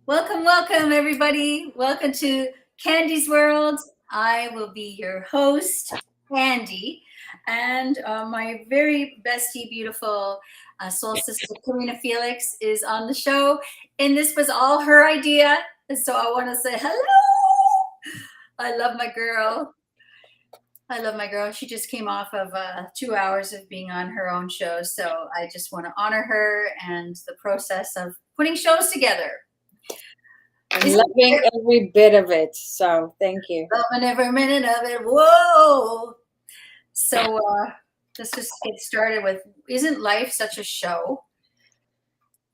Welcome, welcome, everybody. Welcome to Candy's World. I will be your host, Candy, and my very bestie, beautiful soul sister, Karina Felix, is on the show. And this was all her idea. And so I want to say hello. I love my girl. I love my girl. She just came off of 2 hours of being on her own show. So I just want to honor her and the process of putting shows together. I'm loving every bit of it. So thank you. Loving every minute of it. Whoa. So let's just get started with, isn't life such a show?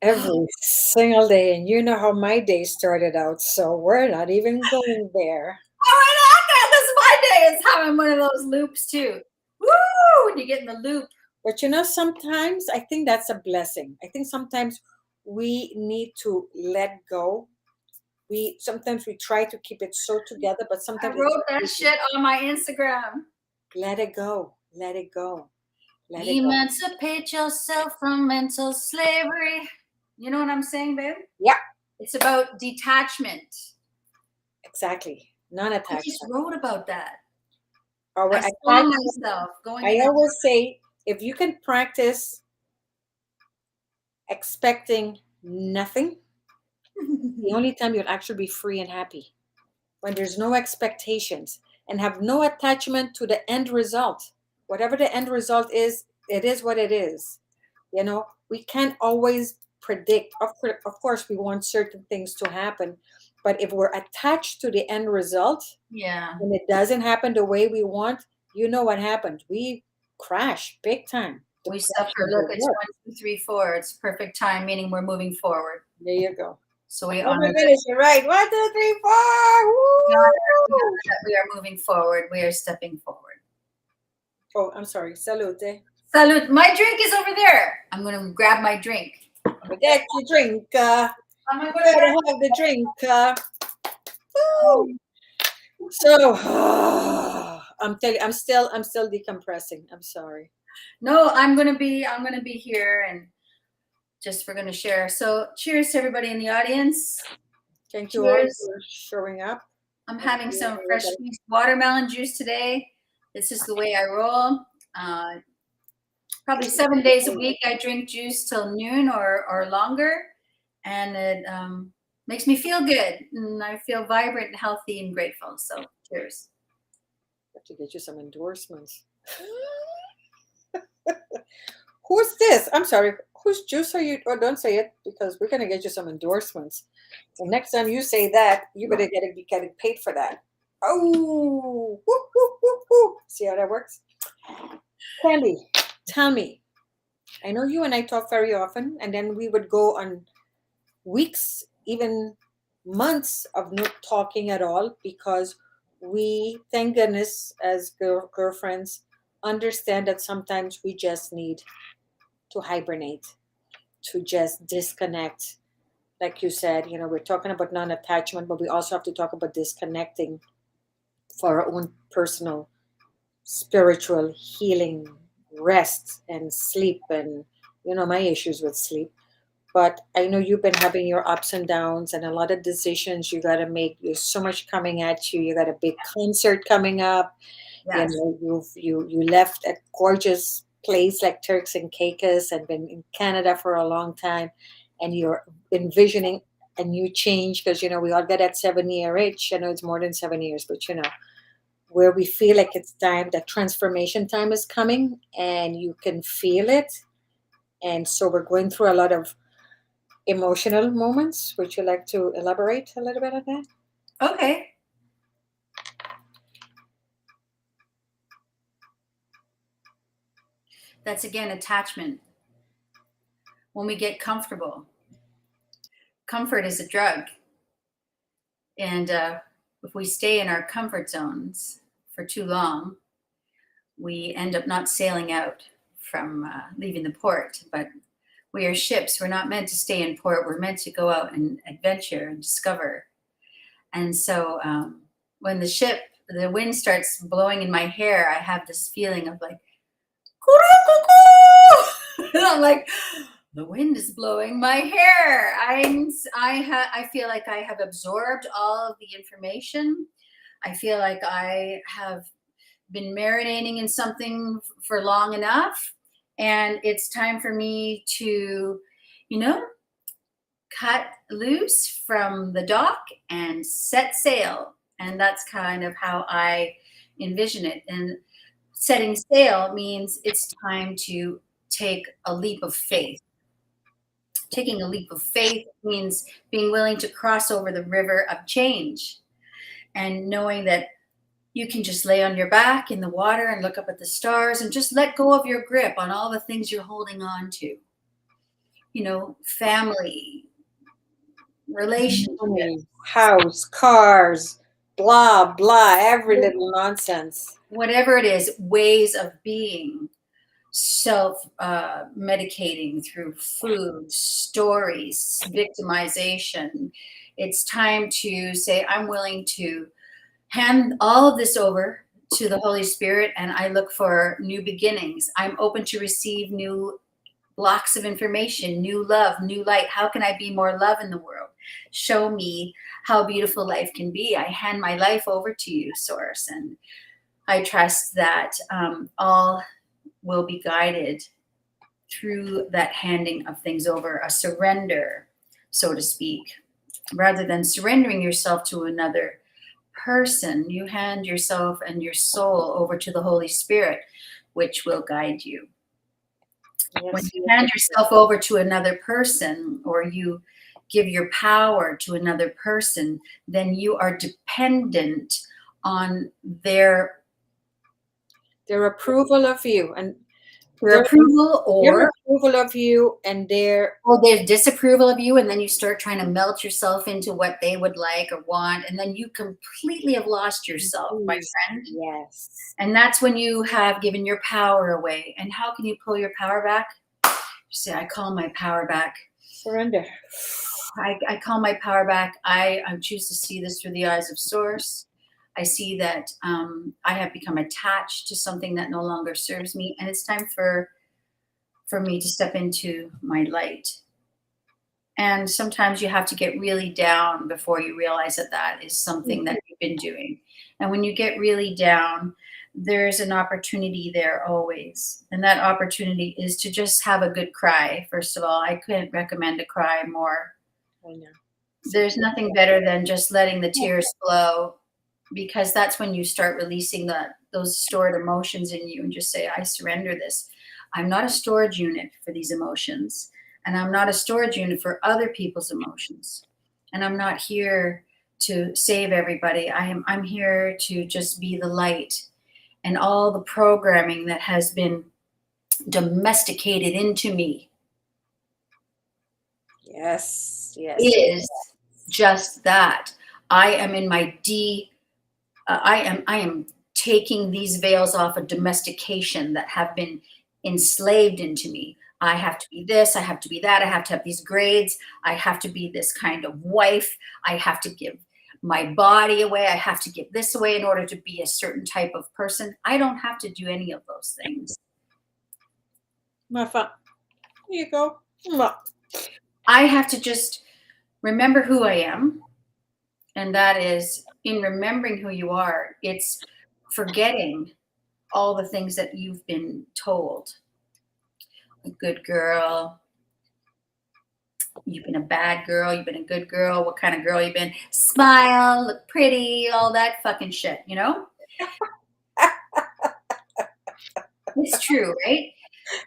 Every single day. And you know how my day started out. So we're not even going there. Oh, this is my day. It's having one of those loops too. Woo! When you get in the loop. But sometimes I think that's a blessing. I think sometimes we need to let go. Sometimes we try to keep it so together, but I sometimes wrote that shit on my Instagram. let it go. Let it go. Let it go. Emancipate yourself from mental slavery. You know what I'm saying, babe? Yeah. It's about detachment. Exactly. I Non-attachment. just wrote about that. Or I saw myself going. I always say, if you can practice expecting nothing, the only time you'll actually be free and happy when there's no expectations and have no attachment to the end result. Whatever the end result is, it is what it is. We can't always predict. Of course, we want certain things to happen, but if we're attached to the end result, yeah, and it doesn't happen the way we want, you know what happened? We crash big time. We suffer. Look, it's 1, 2, 3, 4. It's perfect time, meaning we're moving forward. There you go. So we Oh honor my goodness, you're right. 1, 2, 3, 4. Woo! We are moving forward. We are stepping forward. Oh, I'm sorry. Salute. Salute. My drink is over there. I'm going to grab my drink. Get your drink. I'm you gotta have the drink. So I'm telling you, I'm still decompressing. I'm sorry. No, I'm gonna be here, and just we're gonna share. So cheers to everybody in the audience. Thank you all for showing up. I'm having some fresh squeezed watermelon juice today. This is the way I roll. Probably 7 days a week I drink juice till noon or longer, and it makes me feel good, and I feel vibrant and healthy and grateful. So cheers. I have to get you some endorsements. Who's this? I'm sorry. Whose juice are you? Oh, don't say it, because we're gonna get you some endorsements. So next time you say that, you better be getting paid for that. Oh, woo, woo, woo, woo. See how that works? Candy, tell me. I know you and I talk very often, and then we would go on weeks, even months of not talking at all, because we, thank goodness, as girlfriends, understand that sometimes we just need to hibernate, to just disconnect. Like you said, we're talking about non-attachment, but we also have to talk about disconnecting for our own personal spiritual healing, rest and sleep, and my issues with sleep. But I know you've been having your ups and downs and a lot of decisions you got to make. There's so much coming at you. You got a big concert coming up. Yes. You left a gorgeous place like Turks and Caicos and been in Canada for a long time, and you're envisioning a new change, because we all get that 7-year itch. I know it's more than 7 years, but where we feel like it's time, that transformation time is coming, and you can feel it. And so we're going through a lot of emotional moments. Would you like to elaborate a little bit on that? Okay. That's again attachment. When we get comfortable, comfort is a drug. And if we stay in our comfort zones for too long, we end up not sailing out from leaving the port. But we are ships. We're not meant to stay in port. We're meant to go out and adventure and discover. And so when the wind starts blowing in my hair, I have this feeling of like, I'm like, the wind is blowing my hair. I feel like I have absorbed all of the information. I feel like I have been marinating in something for long enough, and it's time for me to, you know, cut loose from the dock and set sail. And that's kind of how I envision it. And setting sail means it's time to take a leap of faith. Taking a leap of faith means being willing to cross over the river of change and knowing that you can just lay on your back in the water and look up at the stars and just let go of your grip on all the things you're holding on to. You know, family, Money, relationships, house, cars, blah, blah, every little nonsense. whatever it is, ways of being, self medicating through food, stories, victimization. It's time to say, I'm willing to hand all of this over to the Holy Spirit, and I look for new beginnings. I'm open to receive new blocks of information, new love, new light. How can I be more love in the world? Show me how beautiful life can be. I hand my life over to you, Source, and I trust that all will be guided through that handing of things over, a surrender, so to speak. Rather than surrendering yourself to another person, you hand yourself and your soul over to the Holy Spirit, which will guide you. When Yes, you yes, hand yes, yes. yourself over to another person, or you give your power to another person, then you are dependent on their Their approval of you and their approval, their approval of you and their or their disapproval of you, and then you start trying to melt yourself into what they would like or want, and then you completely have lost yourself, my please. friend. Yes. And that's when you have given your power away. And how can you pull your power back? You say, I call my power back. Surrender. I call my power back. I choose to see this through the eyes of Source. I see that I have become attached to something that no longer serves me, and it's time for me to step into my light. And sometimes you have to get really down before you realize that that is something that you've been doing. And when you get really down, there's an opportunity there always. And that opportunity is to just have a good cry. First of all, I couldn't recommend a cry more. I know. There's nothing better than just letting the tears flow, because that's when you start releasing those stored emotions in you and just say, I surrender this. I'm not a storage unit for these emotions, and I'm not a storage unit for other people's emotions. And I'm not here to save everybody. I'm here to just be the light, and all the programming that has been domesticated into me Yes, yes, yes. is just that. I am in my I am taking these veils off of domestication that have been enslaved into me. I have to be this, I have to be that, I have to have these grades, I have to be this kind of wife, I have to give my body away, I have to give this away in order to be a certain type of person. I don't have to do any of those things. Mafa. Here you go. Mwah. I have to just remember who I am. And that is, in remembering who you are, it's forgetting all the things that you've been told. A good girl, you've been a bad girl, you've been a good girl, what kind of girl you've been, smile, look pretty, all that fucking shit, you know? It's true, right?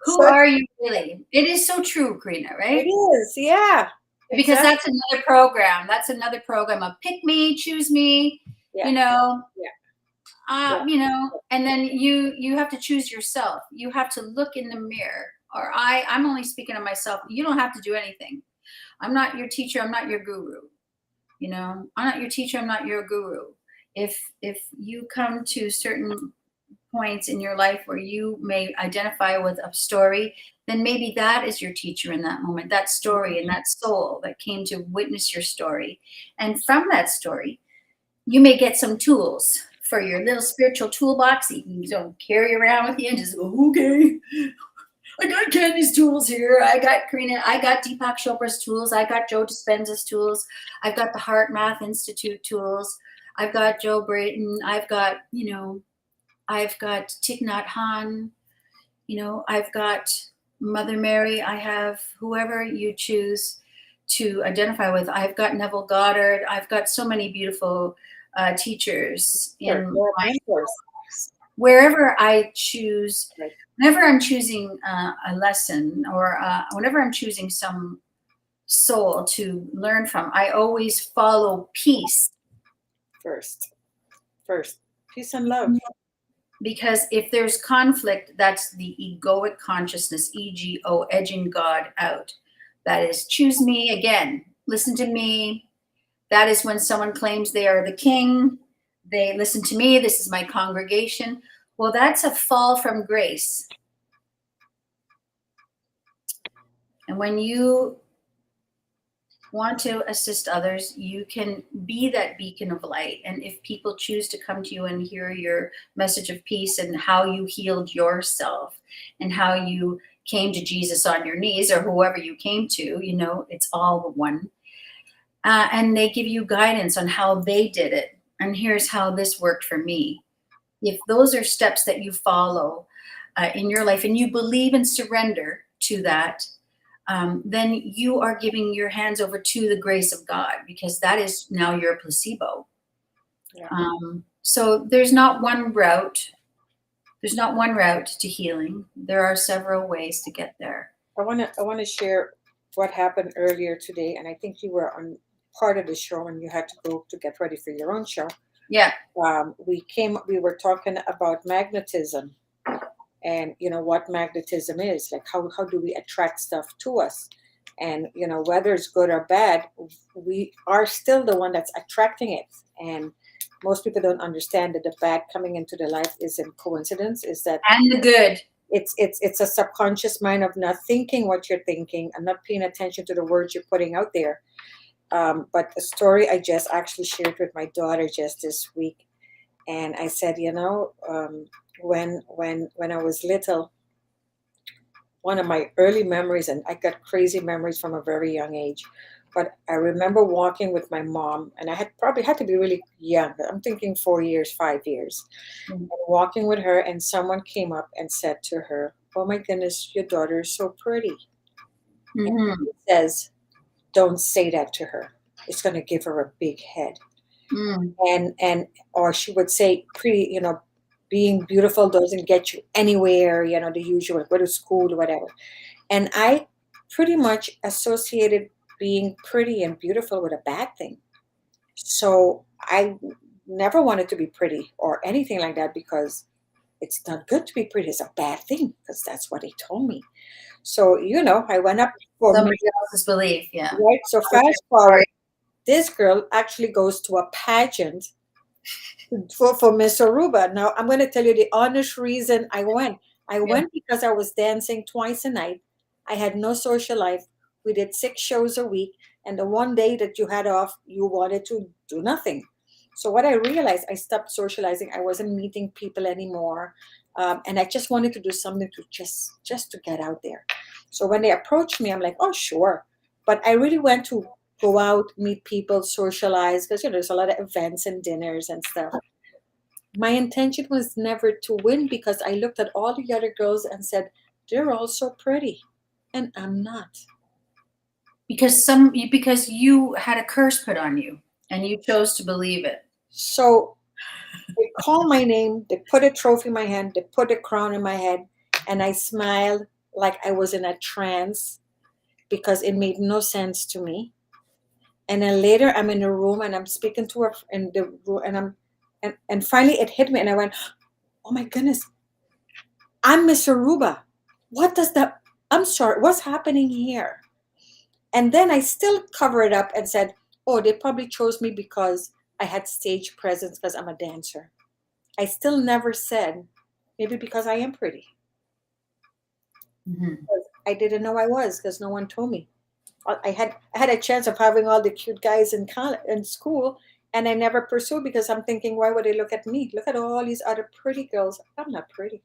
Who So are you really? It is so true, Karina, it right? is, yeah. Because Exactly. that's another program. That's another program of pick me, choose me, Yeah, you know, yeah, yeah. and then you have to choose yourself. You have to look in the mirror. Or I'm only speaking of myself. You don't have to do anything. I'm not your teacher. I'm not your guru. You know, I'm not your teacher. I'm not your guru. If you come to certain points in your life where you may identify with a story, then maybe that is your teacher in that moment, that story and that soul that came to witness your story. And from that story, you may get some tools for your little spiritual toolbox that you can carry around with you and just go, okay, I got Candy's tools here. I got Karina. I got Deepak Chopra's tools. I got Joe Dispenza's tools. I've got the Heart Math Institute tools. I've got Joe Brayton. I've got, I've got Thich Nhat Hanh. I've got Mother Mary. I have whoever you choose to identify with. I've got Neville Goddard. I've got so many beautiful teachers in my mentors. wherever I choose. Right. Whenever I'm choosing a lesson or whenever I'm choosing some soul to learn from, I always follow peace. First, peace and love. Because if there's conflict, that's the egoic consciousness, ego, edging God out. That is, choose me again, listen to me. That is when someone claims they are the king. They listen to me. This is my congregation. Well, that's a fall from grace. And when you want to assist others, you can be that beacon of light. And if people choose to come to you and hear your message of peace and how you healed yourself and how you came to Jesus on your knees or whoever you came to, it's all one. And they give you guidance on how they did it. And here's how this worked for me. If those are steps that you follow in your life and you believe and surrender to that, then you are giving your hands over to the grace of God, because that is now your placebo. Yeah. So there's not one route. There's not one route to healing. There are several ways to get there. I want to share what happened earlier today, and I think you were on part of the show and you had to go to get ready for your own show. Yeah. We were talking about magnetism, and what magnetism is, like how do we attract stuff to us, and whether it's good or bad, we are still the one that's attracting it. And most people don't understand that the bad coming into their life isn't coincidence, is that And the good. It's a subconscious mind of not thinking what you're thinking and not paying attention to the words you're putting out there. But a story I just actually shared with my daughter just this week, and I said, when I was little, one of my early memories, and I got crazy memories from a very young age, but I remember walking with my mom, and I had probably had to be really young. I'm thinking 4 years, 5 years, and walking with her, and someone came up and said to her, "Oh my goodness, your daughter is so pretty." Mm-hmm. And he says, "Don't say that to her. It's going to give her a big head." And or she would say, pretty, being beautiful doesn't get you anywhere, the usual, go to school or whatever. And I pretty much associated being pretty and beautiful with a bad thing. So I never wanted to be pretty or anything like that, because it's not good to be pretty. It's a bad thing, because that's what he told me. So, I went up for Somebody else's belief, yeah. right. So fast forward, this girl actually goes to a pageant for Miss Aruba. Now, I'm going to tell you the honest reason I went. I went because I was dancing twice a night. I had no social life. We did 6 shows a week. And the one day that you had off, you wanted to do nothing. So what I realized, I stopped socializing. I wasn't meeting people anymore. And I just wanted to do something to just to get out there. So when they approached me, I'm like, oh, sure. But I really went to go out, meet people, socialize, because there's a lot of events and dinners and stuff. My intention was never to win, because I looked at all the other girls and said, they're all so pretty, and I'm not. Because you had a curse put on you and you chose to believe it. So they called my name, they put a trophy in my hand, they put a crown in my head, and I smiled like I was in a trance, because it made no sense to me. And then later I'm in a room and I'm speaking to her in the room, and finally it hit me, and I went, oh my goodness, I'm Miss Aruba. What does that, I'm sorry, what's happening here? And then I still cover it up and said, oh, they probably chose me because I had stage presence, because I'm a dancer. I still never said, maybe because I am pretty. Mm-hmm. I didn't know I was, because no one told me. I had a chance of having all the cute guys in school, and I never pursued, because I'm thinking, why would they look at me? Look at all these other pretty girls. I'm not pretty.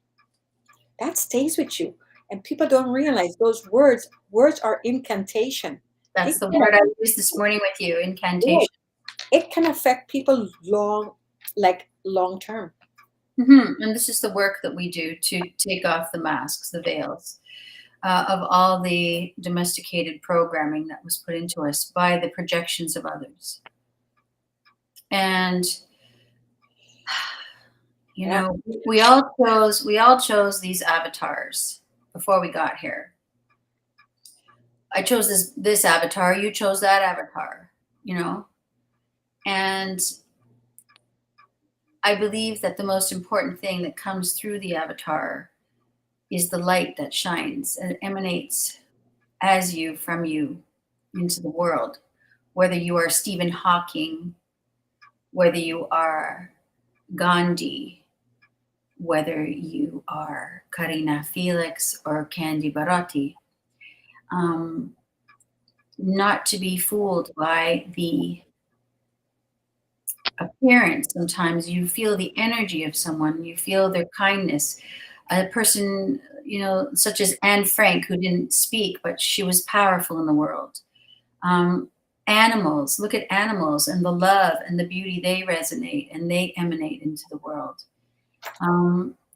That stays with you. And people don't realize those words are incantation. They That's the can, word I used this morning with you, yeah, incantation. it can affect people long term. And this is the work that we do to take off the masks, the veils, of all the domesticated programming that was put into us by the projections of others. And you Yeah, know, we all chose these avatars before we got here. I chose this avatar, you chose that avatar, you know? And I believe that the most important thing that comes through the avatar is the light that shines and emanates as you from you into the world. Whether you are Stephen Hawking, whether you are Gandhi, whether you are Karina Felix or Candy Bharati, um, not to be fooled by the appearance. Sometimes you feel the energy of someone, you feel their kindness. A person, such as Anne Frank, who didn't speak, but she was powerful in the world. Um, Animals, look at animals and the love and the beauty they resonate and they emanate into the world.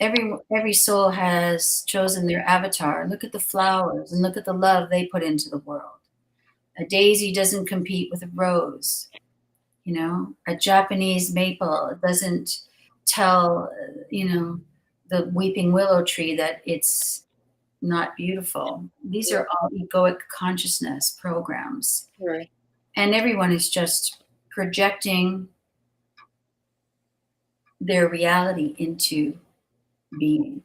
Every soul has chosen their avatar. Look at the flowers and look at the love they put into the world. A daisy doesn't compete with a rose. A Japanese maple doesn't tell, the weeping willow tree that it's not beautiful. These yeah, are all egoic consciousness programs. right, And everyone is just projecting their reality into being.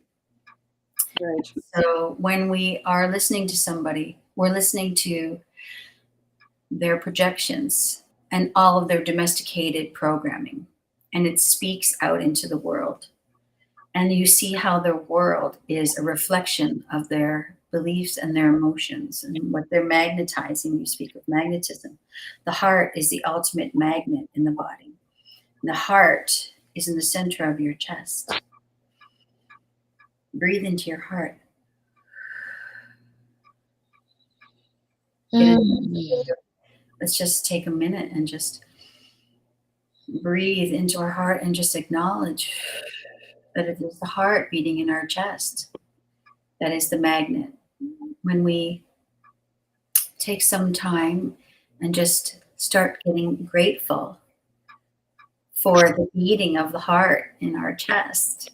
right, So when we are listening to somebody, we're listening to their projections and all of their domesticated programming, and it speaks out into the world. And you see how their world is a reflection of their beliefs and their emotions and what they're magnetizing. You speak of magnetism. The heart is the ultimate magnet in the body. And the heart is in the center of your chest. Breathe into your heart. Get it. mm, Let's just take a minute and just breathe into our heart and just acknowledge that it is the heart beating in our chest that is the magnet. When we take some time and just start getting grateful for the beating of the heart in our chest,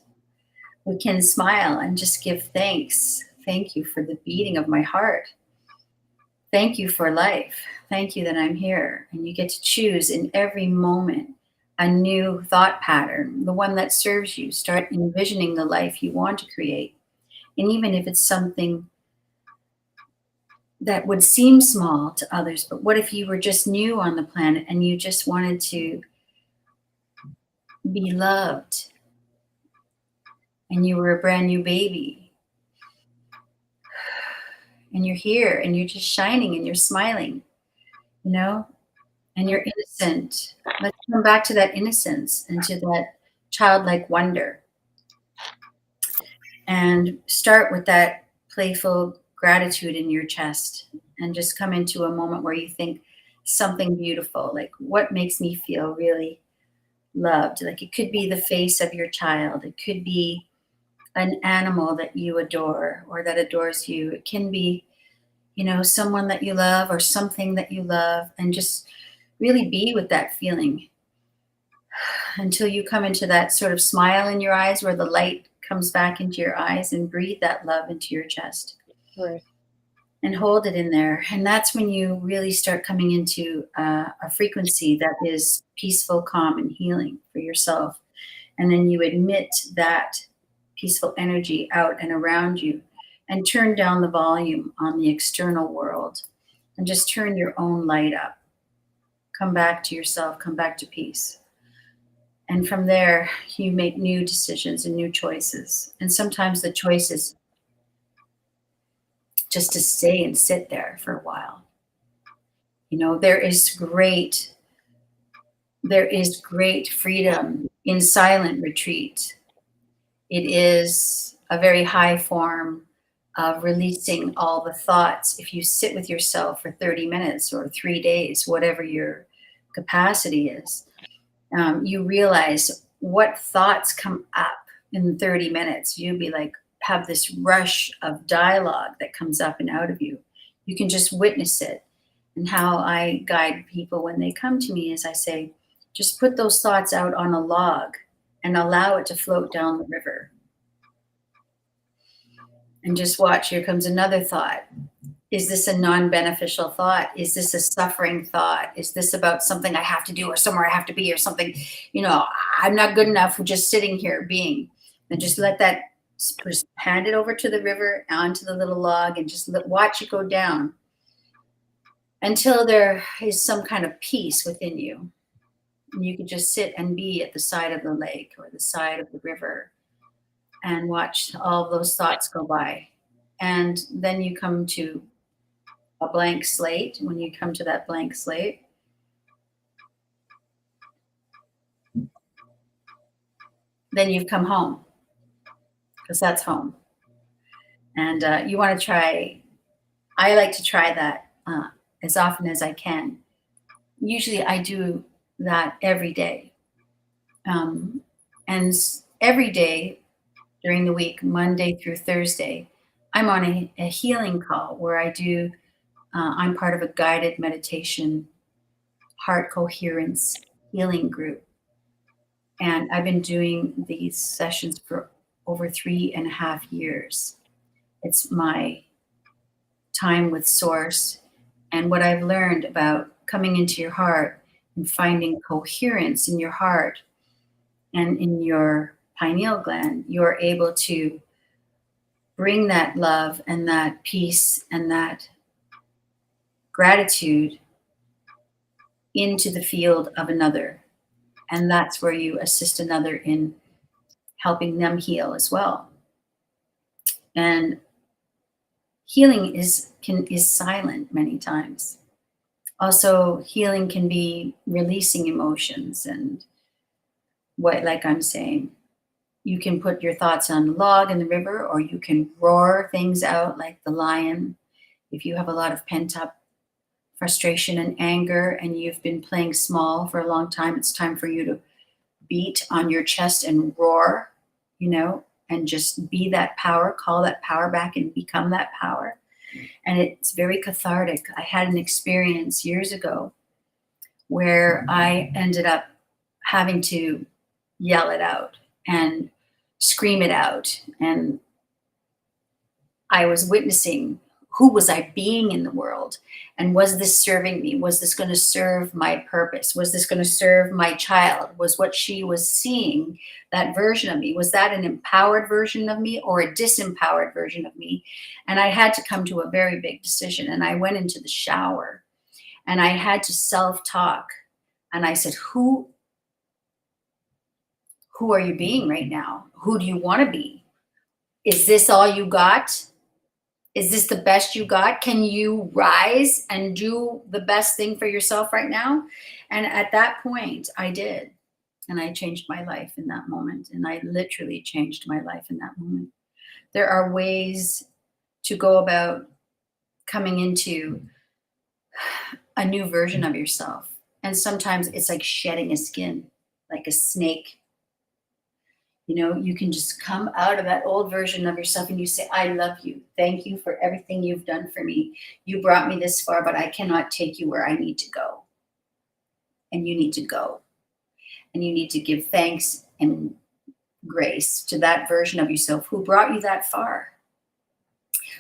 we can smile and just give thanks. Thank you for the beating of my heart. Thank you for life. Thank you that I'm here. And you get to choose in every moment a new thought pattern, the one that serves you. Start envisioning the life you want to create. And even if it's something that would seem small to others, but what if you were just new on the planet and you just wanted to be loved and you were a brand new baby and you're here and you're just shining and you're smiling, you know, and you're innocent. Let's come back to that innocence and to that childlike wonder and start with that playful gratitude in your chest and just come into a moment where you think something beautiful, like what makes me feel really loved. Like it could be the face of your child, it could be an animal that you adore or that adores you. It can be, someone that you love or something that you love, and just really be with that feeling until you come into that sort of smile in your eyes where the light comes back into your eyes, and breathe that love into your chest right, and hold it in there. And that's when you really start coming into a frequency that is peaceful, calm, and healing for yourself. And then you admit that peaceful energy out and around you and turn down the volume on the external world and just turn your own light up. Come back to yourself, come back to peace. And from there, you make new decisions and new choices. And sometimes the choice is just to stay and sit there for a while. There is great freedom in silent retreat. It is a very high form of releasing all the thoughts. If you sit with yourself for 30 minutes or 3 days, whatever your capacity is, you realize what thoughts come up in 30 minutes. You'll be like, have this rush of dialogue that comes up and out of you. You can just witness it. And how I guide people when they come to me is I say, just put those thoughts out on a log and allow it to float down the river. And just watch, here comes another thought. Is this a non-beneficial thought? Is this a suffering thought? Is this about something I have to do or somewhere I have to be or something, I'm not good enough for just sitting here being. And just let that, just hand it over to the river, onto the little log, and just watch it go down until there is some kind of peace within you. And you can just sit and be at the side of the lake or the side of the river and watch all of those thoughts go by. And then you come to a blank slate. When you come to that blank slate, then you've come home, because that's home. And you want to try, I like to try that as often as I can. Usually I do that every day. And every day during the week, Monday through Thursday, I'm on a healing call where I'm part of a guided meditation, heart coherence healing group. And I've been doing these sessions for over 3.5 years. It's my time with Source. And what I've learned about coming into your heart and finding coherence in your heart and in your pineal gland, you're able to bring that love and that peace and that gratitude into the field of another. And that's where you assist another in helping them heal as well. And healing is silent many times. Also, healing can be releasing emotions, and like I'm saying, you can put your thoughts on a log in the river, or you can roar things out like the lion. If you have a lot of pent up frustration and anger and you've been playing small for a long time, it's time for you to beat on your chest and roar, and just be that power, call that power back and become that power. And it's very cathartic. I had an experience years ago where I ended up having to yell it out and scream it out. And I was witnessing, who was I being in the world? And was this serving me? Was this going to serve my purpose? Was this going to serve my child? Was what she was seeing, that version of me, was that an empowered version of me or a disempowered version of me? And I had to come to a very big decision. And I went into the shower and I had to self-talk. And I said, who are you being right now? Who do you want to be? Is this all you got? Is this the best you got? Can you rise and do the best thing for yourself right now? And at that point, I did. And I changed my life in that moment. And I literally changed my life in that moment. There are ways to go about coming into a new version of yourself. And sometimes it's like shedding a skin, like a snake. You can just come out of that old version of yourself and you say, I love you. Thank you for everything you've done for me. You brought me this far, but I cannot take you where I need to go. And you need to go. And you need to give thanks and grace to that version of yourself who brought you that far.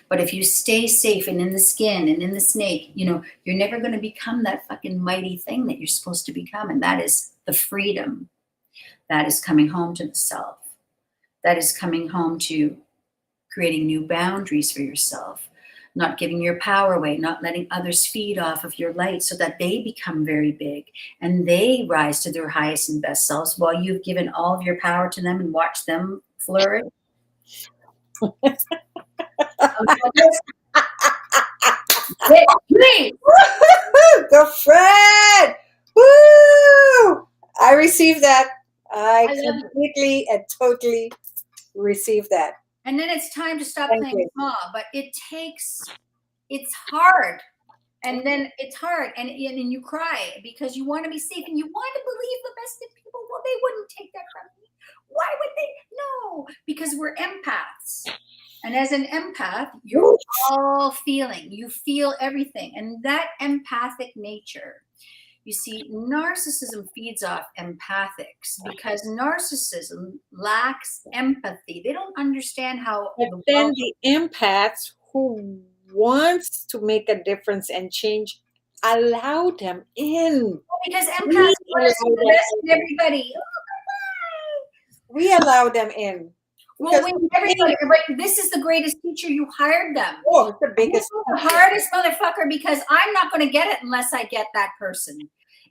But if you stay safe and in the skin and in the snake, you're never going to become that fucking mighty thing that you're supposed to become. And that is the freedom. That is coming home to the self. That is coming home to creating new boundaries for yourself, not giving your power away, not letting others feed off of your light so that they become very big and they rise to their highest and best selves while you've given all of your power to them and watched them flourish. Girlfriend! Woo! I received that. I completely and totally received that. And then it's time to stop Thank playing you. small. But it's hard. And then it's hard. And you cry because you want to be safe and you want to believe the best in people. Well, they wouldn't take that from me. Why would they? No, because we're empaths. And as an empath, you're all feeling. You feel everything. And that empathic nature, you see, narcissism feeds off empathics because narcissism lacks empathy. They don't understand how But the then world. the empaths who wants to make a difference and change, allow them in. Because empaths We want to see allow the them best in in. everybody. We allow them in. Well, Because when everybody, but this is the greatest teacher. You hired them. oh, it's the This biggest. is the hardest motherfucker because I'm not going to get it unless I get that person.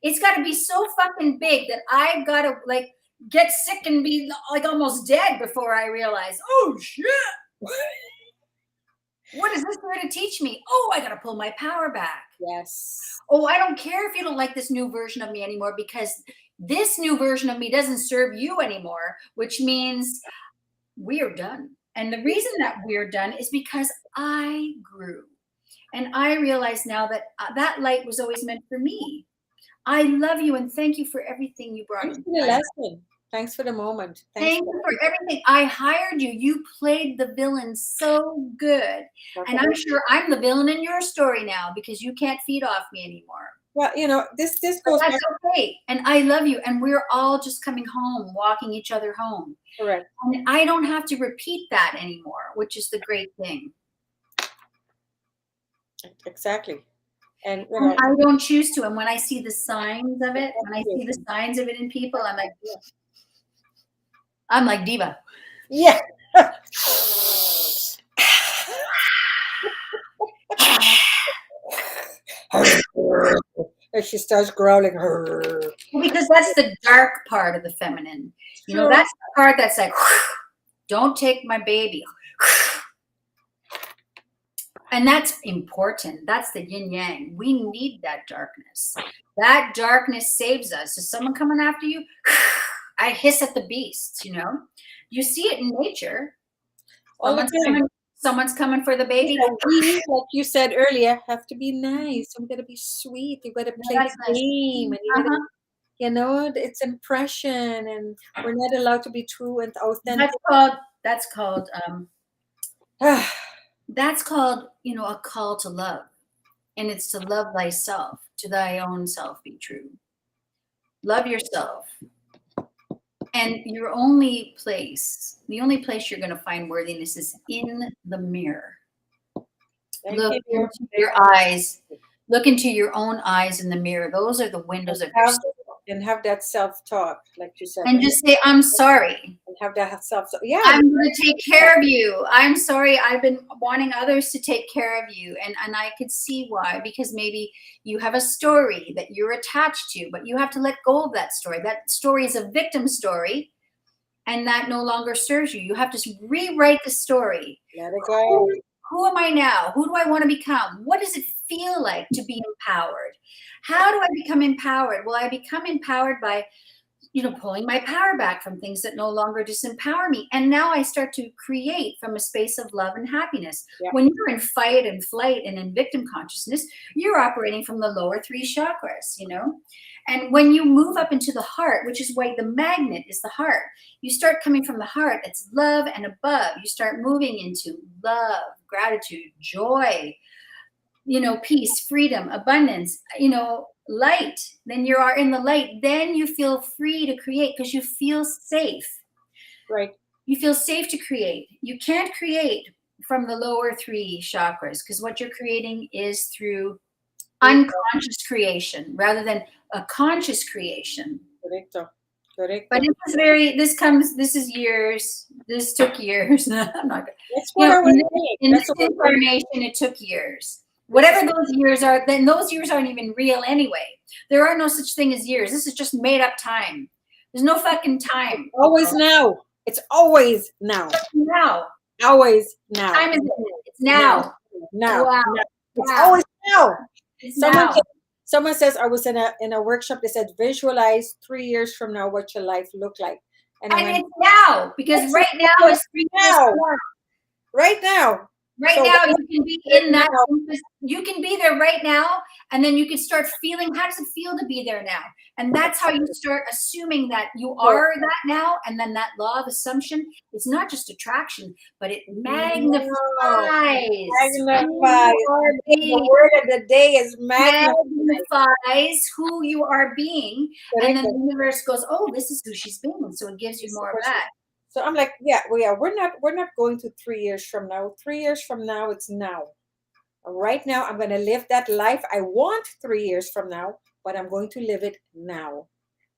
It's got to be so fucking big that I've got to like get sick and be like almost dead before I realize, oh shit, what is this going to teach me? Oh, I got to pull my power back. Yes. Oh, I don't care if you don't like this new version of me anymore because this new version of me doesn't serve you anymore, which means we are done. And the reason that we're done is because I grew. And I realize now that that light was always meant for me. I love you and thank you for everything you brought Thanks in. for the lesson. Thanks for the moment. Thanks Thank for you for everything. I hired you. You played the villain so good. And I'm sure I'm the villain in your story now because you can't feed off me anymore. well, this But goes back. that's okay. And I love you. And we're all just coming home, walking each other home. Correct. And I don't have to repeat that anymore, which is the great thing. Exactly. And And I don't choose to. And when I see the signs of it, when I see the signs of it in people, I'm like diva. yeah. And she starts growling. Because that's the dark part of the feminine. You know, that's the part that's like, don't take my baby. And that's important. That's the yin yang. We need that darkness. That darkness saves us. Is someone coming after you? I hiss at the beasts, you know? You see it in nature. All the time. Someone's coming for the baby. We, like you said earlier, have to be nice. We gotta be sweet. You gotta play the game, and you gotta, it's impression, and we're not allowed to be true and authentic. That's called a call to love, and it's to love thyself, to thy own self be true. Love yourself. And the only place you're going to find worthiness is in the mirror. Look into your eyes. Look into your own eyes in the mirror. Those are the windows of your soul. And have that self-talk, like you said. And just say, I'm sorry. And have that self-talk. Yeah. I'm going to take care of you. I'm sorry. I've been wanting others to take care of you. And I could see why, because maybe you have a story that you're attached to, but you have to let go of that story. That story is a victim story, and that no longer serves you. You have to rewrite the story. Let it go. Who am I now? Who do I want to become? What does it feel like to be empowered? How do I become empowered? Well, I become empowered by, pulling my power back from things that no longer disempower me. And now I start to create from a space of love and happiness. Yeah. When you're in fight and flight and in victim consciousness, you're operating from the lower three chakras, And when you move up into the heart, which is why the magnet is the heart, you start coming from the heart. It's love and above. You start moving into love, gratitude, joy, peace, freedom, abundance, light. Then you are in the light. Then you feel free to create because you feel safe. Right. You feel safe to create. You can't create from the lower three chakras because what you're creating is through unconscious creation rather than a conscious creation. Correcto. But this is years. This took years. I'm not good. That's what I was saying. In this incarnation, it took years. Whatever those years are, then those years aren't even real anyway. There are no such thing as years. This is just made up time. There's no fucking time. It's always now. It's always now. Now. Always now. Time is it's now. Now. Wow. It's always now. It's now. Someone says, I was in a workshop, they said, visualize 3 years from now what your life looked like. And it's now, because right now is 3 years from now. right now. Right So now, what you can be right in that. now, You can be there right now, and then you can start feeling how does it feel to be there now? And that's how you start assuming that you so are that now. And then that law of assumption is not just attraction, but it magnifies no, who magnify. you are The being, word of the day is magnify. magnifies who you are being. And Correct. then the universe goes, oh, this is who she's being. So it gives you This is more of what that. So I'm like, yeah, we're not going to 3 years from now. 3 years from now, it's now. Right now, I'm going to live that life I want 3 years from now, but I'm going to live it now.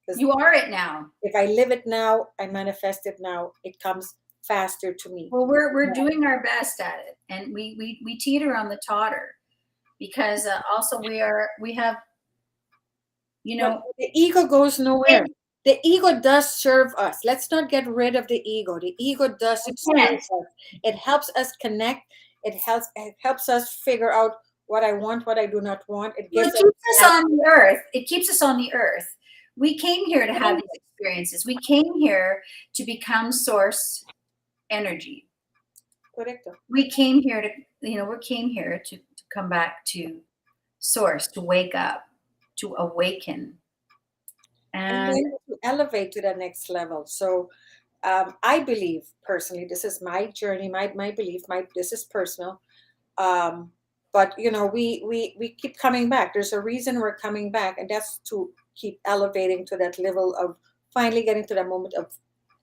Because You are it now. if I live it now, I manifest it now. It comes faster to me. Well, we're doing our best at it, and we teeter on the totter because also we have you But know the ego goes nowhere. it, The ego does serve us. Let's not get rid of the ego. The ego does it serve can't. us. It helps us connect. It helps us figure out what I want, what I do not want. It Well, gives it us keeps us on the earth. It keeps us on the earth. We came here to have that. these experiences. We came here to become source energy. Correct. We came here to we came here to come back to source, to wake up, to awaken, And and then to elevate to the next level. So I believe personally, this is my journey, my belief, this is personal. Um, but we keep coming back. There's a reason we're coming back, and that's to keep elevating to that level of finally getting to that moment of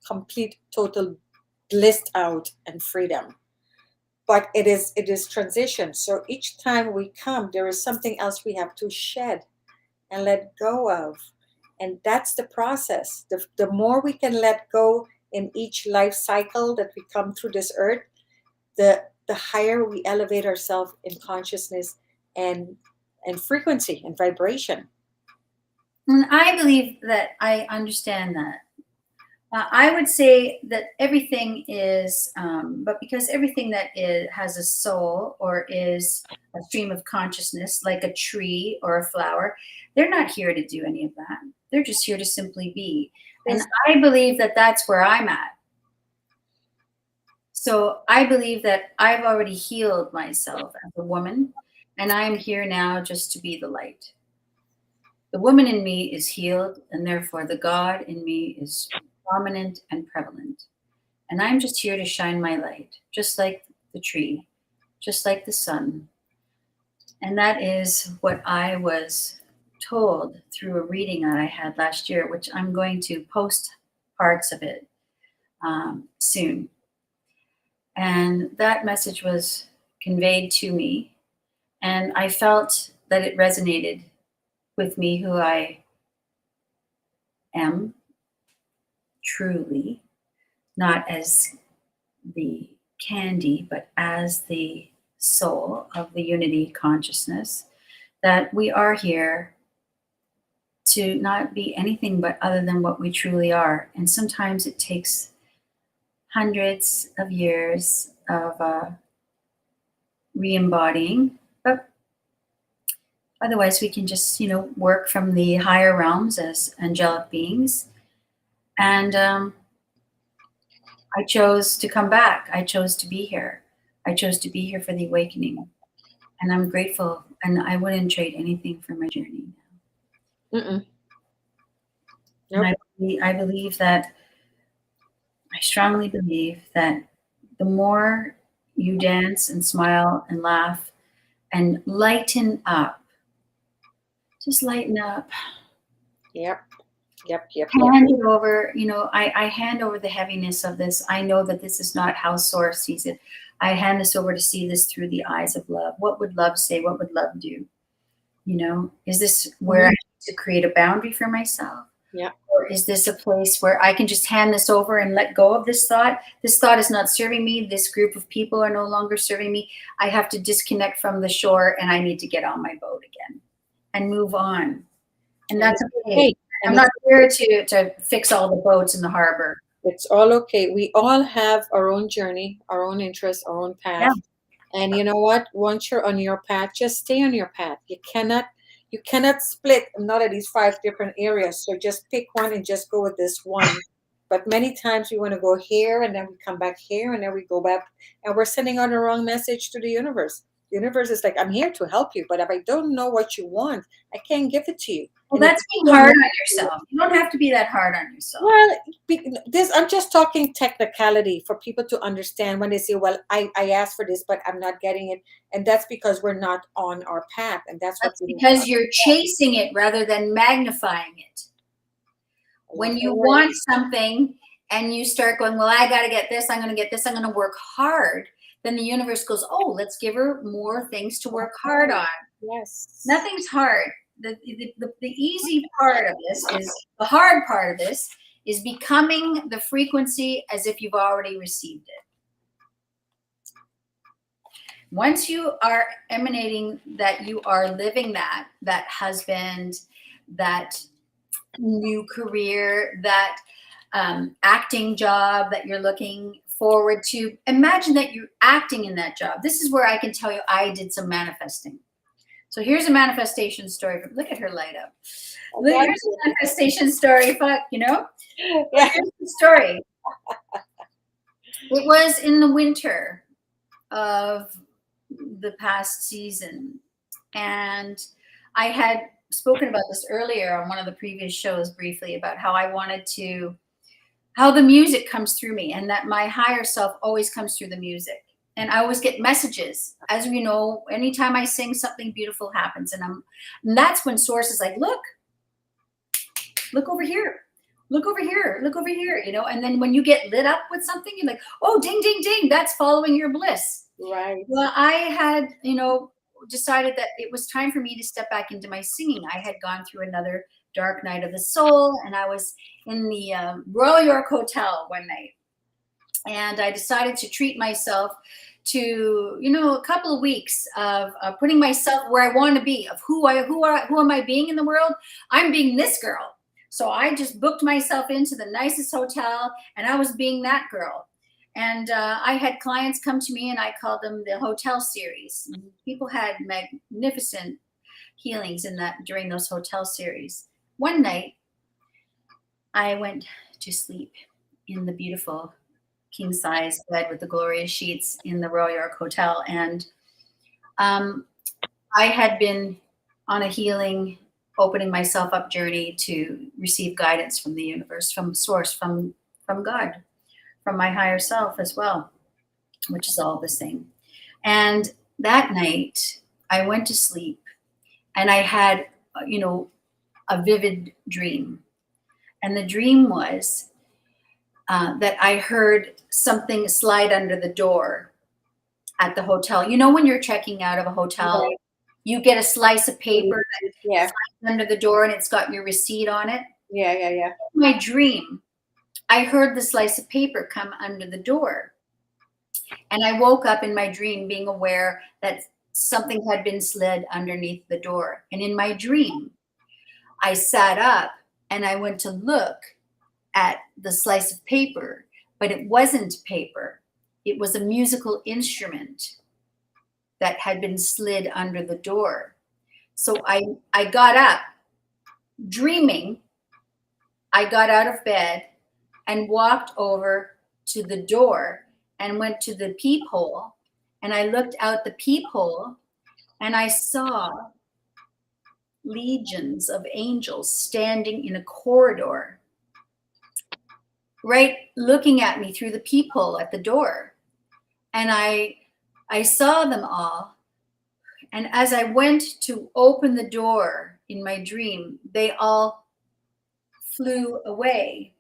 complete, total blissed out and freedom. But it is transition. So each time we come, there is something else we have to shed and let go of. And that's the process. The more we can let go in each life cycle that we come through this earth, the higher we elevate ourselves in consciousness and frequency and vibration. I believe that I understand that. I would say that everything is, but because everything that has a soul or is a stream of consciousness, like a tree or a flower, they're not here to do any of that. They're just here to simply be. And Yes. I believe that that's where I'm at. So I believe that I've already healed myself as a woman, and I'm here now just to be the light. The woman in me is healed, and therefore the God in me is prominent and prevalent. And I'm just here to shine my light, just like the tree, just like the sun. And that is what I was told through a reading that I had last year, which I'm going to post parts of it soon. And that message was conveyed to me, and I felt that it resonated with me, who I am truly, not as the candy, but as the soul of the unity consciousness, that we are here to not be anything but other than what we truly are. And sometimes it takes hundreds of years of re embodying, but otherwise we can just, work from the higher realms as angelic beings. And I chose to come back. I chose to be here. I chose to be here for the awakening. And I'm grateful, and I wouldn't trade anything for my journey. Mm-mm. And Nope. I believe that, I strongly believe that the more you dance and smile and laugh and lighten up, just lighten up, Yep. Yep. Yep. Yep. hand it over. I hand over the heaviness of this. I know that this is not how Source sees it. I hand this over to see this through the eyes of love. What would love say? What would love do? Is this where I Mhm. need to create a boundary for myself? Yeah. Or is this a place where I can just hand this over and let go of this thought? This thought is not serving me. This group of people are no longer serving me. I have to disconnect from the shore, and I need to get on my boat again and move on. And And that's it's okay. okay. And I'm not here to fix all the boats in the harbor. it's all okay. We all have our own journey, our own interests, our own Yeah. path. And you know what? Once you're on your path, just stay on your path. You cannot split another of these five different areas. So just pick one and just go with this one. But many times we want to go here and then we come back here and then we go back and we're sending out the wrong message to the universe. The universe is like, I'm here to help you, but if I don't know what you want, I can't give it to you. Well, And if that's you being don't hard know, on yourself. You don't have to be that hard on yourself. well, this I'm just talking technicality for people to understand when they say, "Well, I asked for this, but I'm not getting it," and that's because we're not on our path, and that's what That's we need to because you're chasing it rather than magnifying it. When you understand. want something and you start going, well, I got to get this, I'm going to get this, I'm going to work hard, then the universe goes, oh, let's give her more things to work hard on. Yes. Nothing's hard. The easy part of this is the hard part of this is becoming the frequency as if you've already received it. Once you are emanating that you are living that husband, that new career, that acting job that you're looking forward to, imagine that you're acting in that job. This is where I can tell you I did some manifesting. So here's a manifestation story. Look at her light up. Look, here's a manifestation story. Fuck, you know? Yeah. Here's the story. It was in the winter of the past season. And I had spoken about this earlier on one of the previous shows briefly about how I wanted to, how the music comes through me and that my higher self always comes through the music. And I always get messages. As you know, anytime I sing, something beautiful happens. And that's when Source is like, look over here. Look over here. Look over here. You know, and then when you get lit up with something, you're like, oh, ding, ding, ding. That's following your bliss. Right. Well, I had, decided that it was time for me to step back into my singing. I had gone through another dark night of the soul, and I was in the Royal York Hotel one night. And I decided to treat myself to, a couple of weeks of putting myself where I want to be, of who am I being in the world? I'm being this girl. So I just booked myself into the nicest hotel, and I was being that girl. And I had clients come to me, and I called them the hotel series. People had magnificent healings during those hotel series. One night, I went to sleep in the beautiful king-size bed with the glorious sheets in the Royal York Hotel. And I had been on a healing, opening myself up journey to receive guidance from the universe, from Source, from God, from my higher self as well, which is all the same. And that night, I went to sleep, and I had, a vivid dream. And the dream was that I heard something slide under the door at the hotel. You know, when you're checking out of a hotel, Right. you get a slice of paper that Yeah. slides under the door, and it's got your receipt on it. Yeah. In my dream, I heard the slice of paper come under the door. And I woke up in my dream being aware that something had been slid underneath the door. And in my dream, I sat up and I went to look at the slice of paper, but it wasn't paper. It was a musical instrument that had been slid under the door. So I got up dreaming. I got out of bed and walked over to the door and went to the peephole, and I looked out the peephole, and I saw legions of angels standing in a corridor, right, looking at me through the peephole at the door. And I saw them all. And as I went to open the door in my dream, they all flew away.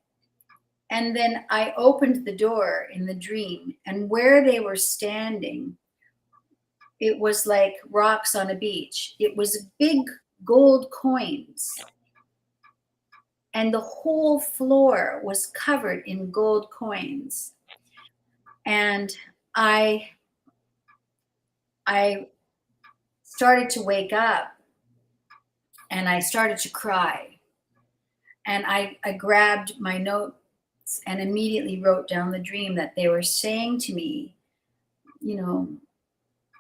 And then I opened the door in the dream, and where they were standing, it was like rocks on a beach. It was big gold coins. And the whole floor was covered in gold coins. And I started to wake up, and I started to cry. And I grabbed my notes and immediately wrote down the dream that they were saying to me,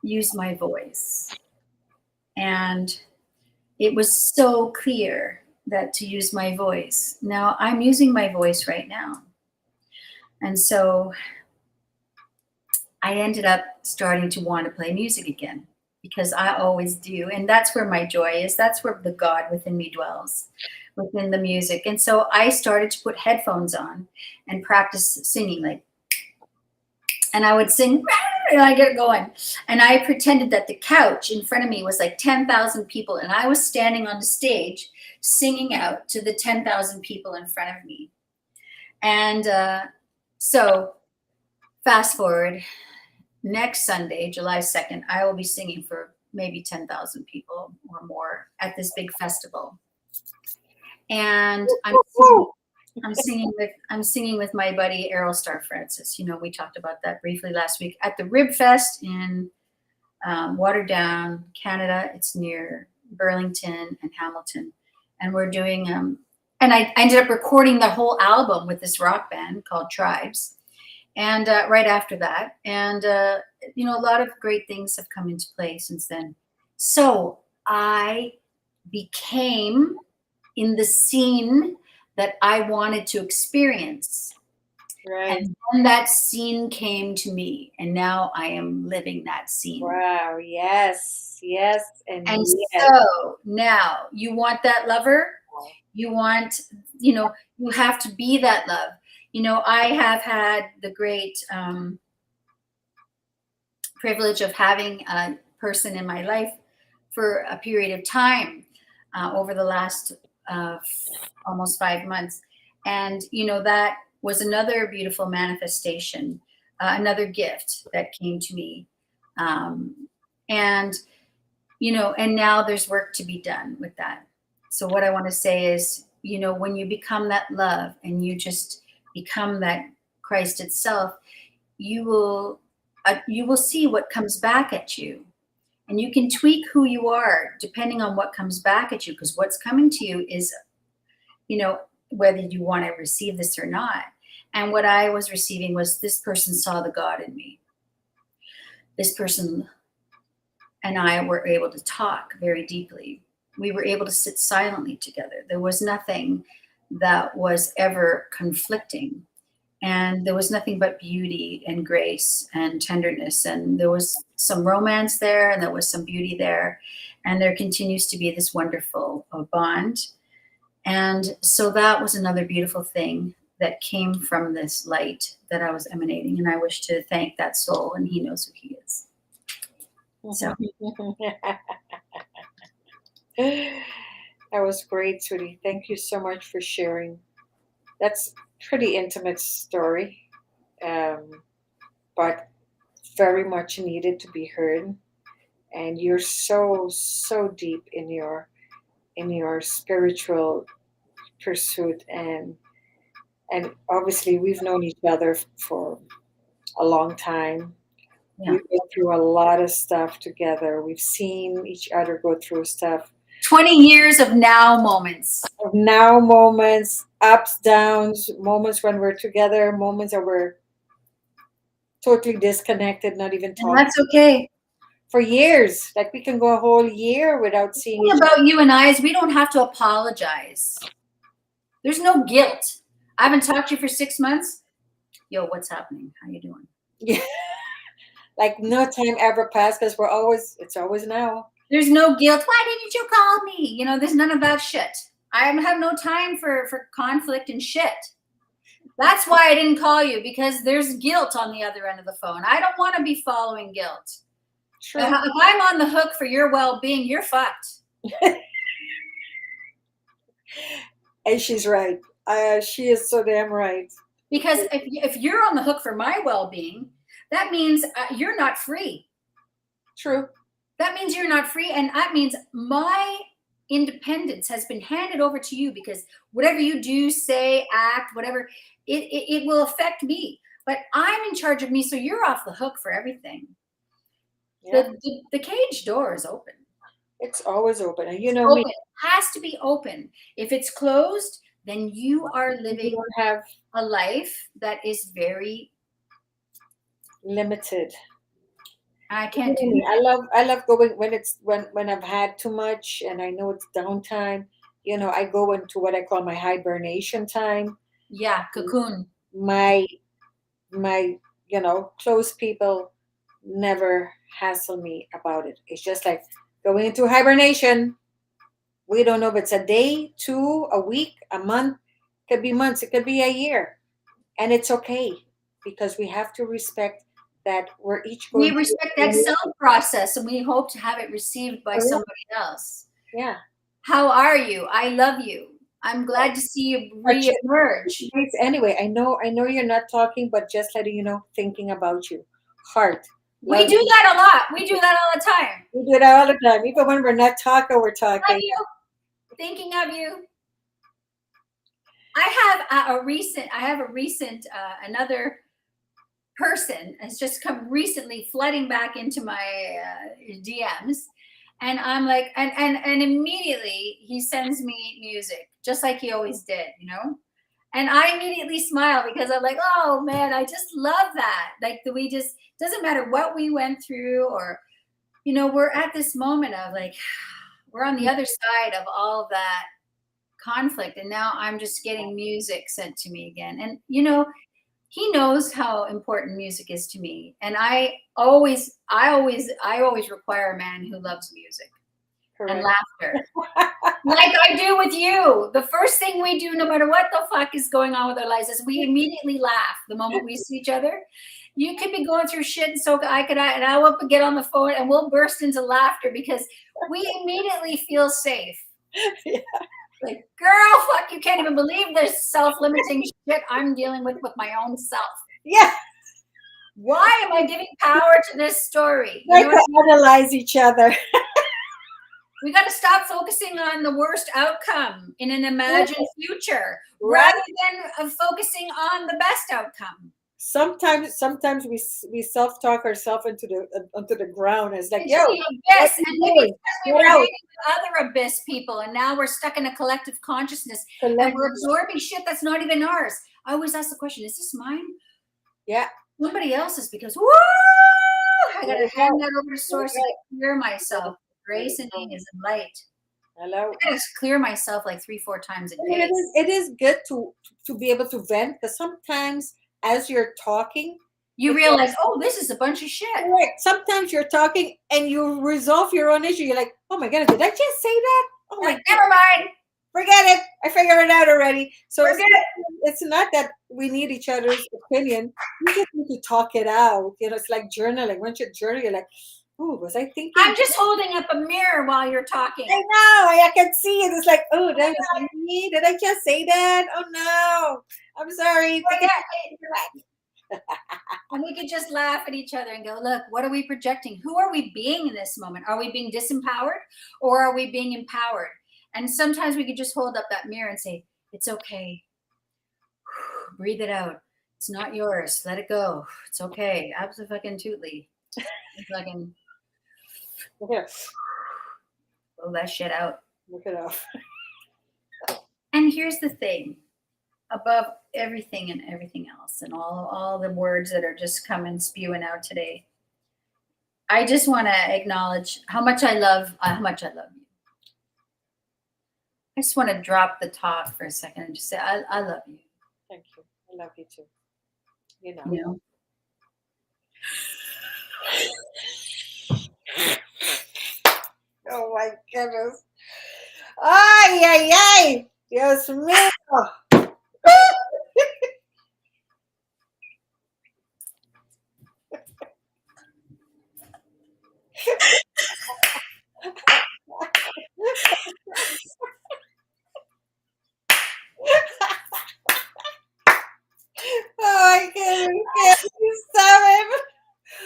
use my voice. And it was so clear that to use my voice. Now I'm using my voice right now. And so I ended up starting to want to play music again because I always do. And that's where my joy is. That's where the God within me dwells, within the music. And so I started to put headphones on and practice singing, like, and I would sing and I get it going. And I pretended that the couch in front of me was like 10,000 people. And I was standing on the stage singing out to the 10,000 people in front of me. And so fast forward, next Sunday, July 2nd, I will be singing for maybe 10,000 people or more at this big festival. And I'm singing with my buddy Errol Star Francis. You know, we talked about that briefly last week at the Rib Fest in Waterdown, Canada. It's near Burlington and Hamilton, and we're doing. And I ended up recording the whole album with this rock band called Tribes. And right after that, and you know, a lot of great things have come into play since then. So I became in the scene that I wanted to experience. Right. And then that scene came to me, and now I am living that scene. Wow. Yes. Yes. And And yes. so now you want that lover, you want, you know, you have to be that love. You know, I have had the great privilege of having a person in my life for a period of time over the last almost 5 months. And, you know, that was another beautiful manifestation, another gift that came to me. And, you know, and now there's work to be done with that. So what I want to say is, you know, when you become that love and you just become that Christ itself, you will see what comes back at you, and you can tweak who you are depending on what comes back at you, because what's coming to you is, you know, whether you want to receive this or not. And what I was receiving was, this person saw the God in me. This person and I were able to talk very deeply. We were able to sit silently together. There was nothing that was ever conflicting. And there was nothing but beauty and grace and tenderness. And there was some romance there, and there was some beauty there. And there continues to be this wonderful bond. And so that was another beautiful thing that came from this light that I was emanating. And I wish to thank that soul, and he knows who he is. So That was great, sweetie. Thank you so much for sharing. That's pretty intimate story, but very much needed to be heard. And you're so deep in your spiritual pursuit, and obviously we've known each other for a long time. yeah. We've been through a lot of stuff together. We've seen each other go through stuff. 20 years of now moments. Of now moments, ups, downs, moments when we're together, moments that we're totally disconnected, not even And talking that's okay. for years. Like we can go a whole year without seeing The each thing about you and I is we don't have to apologize. There's no guilt. I haven't talked to you for 6 months. Yo, what's happening? How you doing? other. Like no time ever passed because it's always now. There's no guilt. Why didn't you call me? You know, there's none of that shit. I have no time for conflict and shit. That's why I didn't call you, because there's guilt on the other end of the phone. I don't want to be following guilt. True. If I'm on the hook for your well-being, you're fucked. And she's right. She is so damn right. Because if you're on the hook for my well-being, that means you're not free. True. That means you're not free, and that means my independence has been handed over to you, because whatever you do, say, act, whatever, it will affect me. But I'm in charge of me, so you're off the hook for everything. Yeah. The cage door is open. It's always open. And you know Open. me, It has to be open. If it's closed, then you are you living don't have a life that is very, limited. I can't do You know me, that. I love going when I've had too much and I know it's downtime. You know, I go into what I call my hibernation time. Yeah, cocoon. My my, close people never hassle me about it. It's just like going into hibernation. We don't know if it's a day, two, a week, a month. It could be months. It could be a year, and it's okay because we have to respect that we're each We going respect that through. self process and we hope to have it received by Correct. somebody else. Yeah. How are you? I love you. I'm glad to see you But reemerge. anyway, I know you're not talking, but just letting you know, thinking about you, heart, We love. do that a lot. We do that all the time. We do it all the time, even when we're not talking, we're Love talking. you. Thinking of you. I have a recent another person has just come recently flooding back into my DMs, and I'm like, and immediately he sends me music just like he always did, and I immediately smile because I'm like, oh man, I just love that. Like we just doesn't matter what we went through, or we're at this moment of like we're on the other side of all of that conflict, and now I'm just getting music sent to me again. And he knows how important music is to me, and I always require a man who loves music and Correct. laughter, like I do with you. The first thing we do, no matter what the fuck is going on with our lives, is we immediately laugh the moment we see each other. You could be going through shit, and so and I will get on the phone, and we'll burst into laughter because we immediately feel safe. Yeah. Like, girl, fuck, you can't even believe this self-limiting shit I'm dealing with my own self. Yeah. Why am I giving power to this story? Like to analyze each other. We got to stop focusing on the worst outcome in an imagined future Right. rather than focusing on the best outcome. Sometimes we self talk ourselves onto the ground. It's like, Into yo, the what abyss, you and maybe doing? because we Get were out. hanging with other abyss people, and now we're stuck in a collective consciousness, and Collect. we're absorbing shit that's not even ours. I always ask the question: is this mine? Yeah. Somebody else's, because woo! I Let gotta it hand go. that over to source Let and clear it myself. Grace and go. ease and light. Hello. I gotta clear myself like 3-4 times a And day. it is good to be able to vent, because sometimes as you're talking, You realize, oh, this is a bunch of shit. correct. Sometimes you're talking and you resolve your own issue. You're like, oh my god, did I just say that? Oh my god, Never mind. forget it. I figured it out already. So Forget it. it's not that we need each other's opinion. We just need to talk it out. It's like journaling. Once you journal, you're like, oh, was I thinking? I'm just holding up a mirror while you're talking. I know. I can see it. It's like, oh, that was me. Did I just say that? Oh no. I'm sorry. Forget it. And we could just laugh at each other and go, look, what are we projecting? Who are we being in this moment? Are we being disempowered or are we being empowered? And sometimes we could just hold up that mirror and say, it's okay. Breathe it out. It's not yours. Let it go. It's okay. Absolutely. Fucking Okay. blow that shit out. Look it up. And here's the thing, above everything and everything else, and all the words that are just coming spewing out today, I just want to acknowledge how much I love you. I just want to drop the top for a second and just say, I love you. Thank you. I love you too. You know. You know? Oh my goodness. Ay, ay, ay. Dios mío. Oh my goodness. Can't you stop it?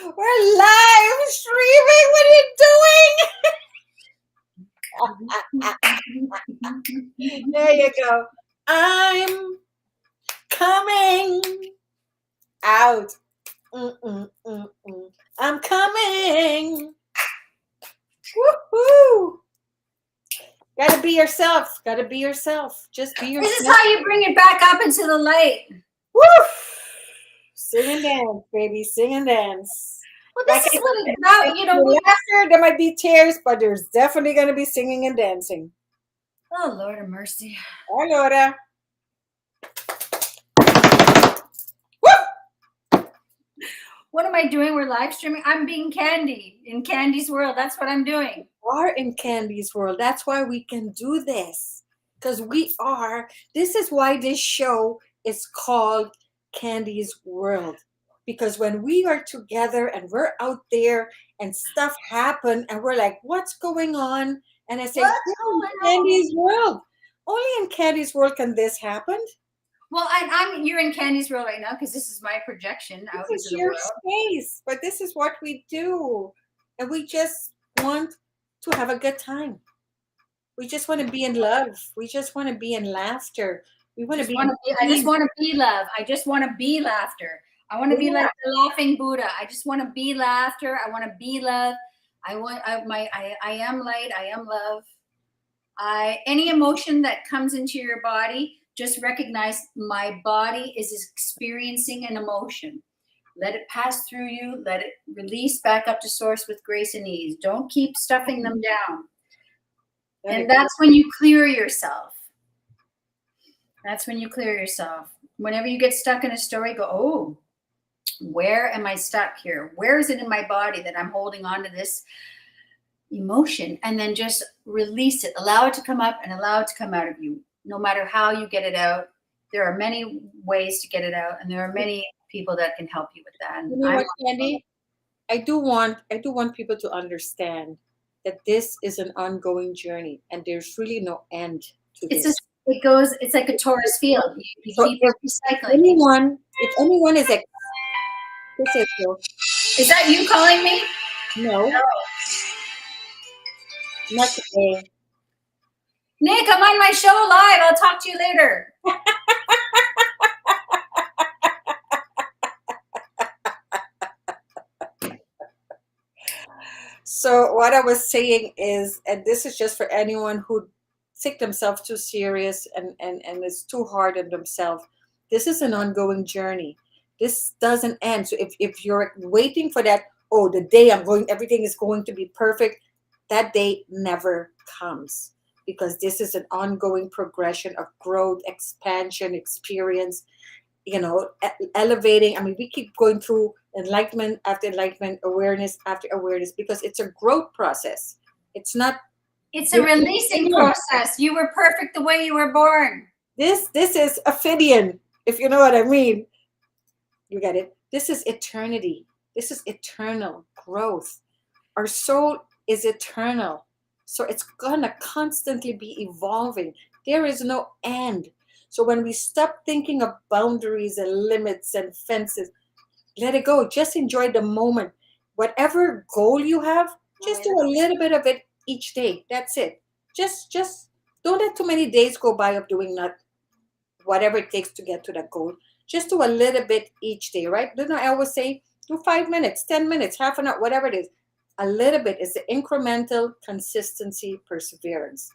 We're live streaming. What are you doing? There you go. I'm coming out. I'm coming. Woohoo! Gotta be yourself. Gotta be yourself. Just be yourself. This is how you bring it back up into the light. Woo! Sing and dance, baby. Sing and dance. Well, this is what it's about, Laughter, there might be tears, but there's definitely going to be singing and dancing. Oh, Lord of mercy. Hi, Laura. Woo! What am I doing? We're live streaming. I'm being Candy in Candy's world. That's what I'm doing. Are in Candy's world. That's why we can do this. Because we are. This is why this show is called Candy's World. Because when we are together and we're out there and stuff happen and we're like, what's going on? And I say, What's we're in going on? Candy's world. Only in Candy's world can this happen. Well, you're in Candy's world right now because this is my projection This out into is the your world. space, but this is what we do. And we just want to have a good time. We just want to be in love. We just want to be in laughter. We want to be in I just peace. want to be love. I just want to be laughter. I want to be Yeah. like the laughing Buddha. I just want to be laughter. I want to be love. I am light. I am love. Any emotion that comes into your body, just recognize my body is experiencing an emotion. Let it pass through you. Let it release back up to source with grace and ease. Don't keep stuffing them down. And that's when you clear yourself. That's when you clear yourself. Whenever you get stuck in a story, go, oh, where am I stuck here? Where is it in my body that I'm holding on to this emotion? And then just release it. Allow it to come up and allow it to come out of you. No matter how you get it out, there are many ways to get it out, and there are many people that can help you with that. And You know what, Candy? I do want people to understand that this is an ongoing journey and there's really no end to this. It's like a Taurus field. You So keep recycling. if anyone is this is so, Is that you calling me? no, not today. Nick, I'm on my show live. I'll talk to you later. So what I was saying is, and this is just for anyone who take themselves too serious and is too hard on themselves. This is an ongoing journey. This doesn't end. So if you're waiting for that, oh, the day everything is going to be perfect, that day never comes, because this is an ongoing progression of growth, expansion, experience, elevating. I mean, we keep going through enlightenment after enlightenment, awareness after awareness, because it's a growth process. It's not. It's a releasing process. You were perfect the way you were born. This is Ophidian, if you know what I mean. You get it? This is eternity. This is eternal growth. Our soul is eternal. So it's gonna constantly be evolving. There is no end. So when we stop thinking of boundaries and limits and fences, let it go. Just enjoy the moment. Whatever goal you have, just do a little bit of it each day. That's it. Just don't let too many days go by of doing not whatever it takes to get to that goal. Just do a little bit each day, right? Don't I always say do 5 minutes, 10 minutes, half an hour, whatever it is. A little bit is the incremental consistency, perseverance.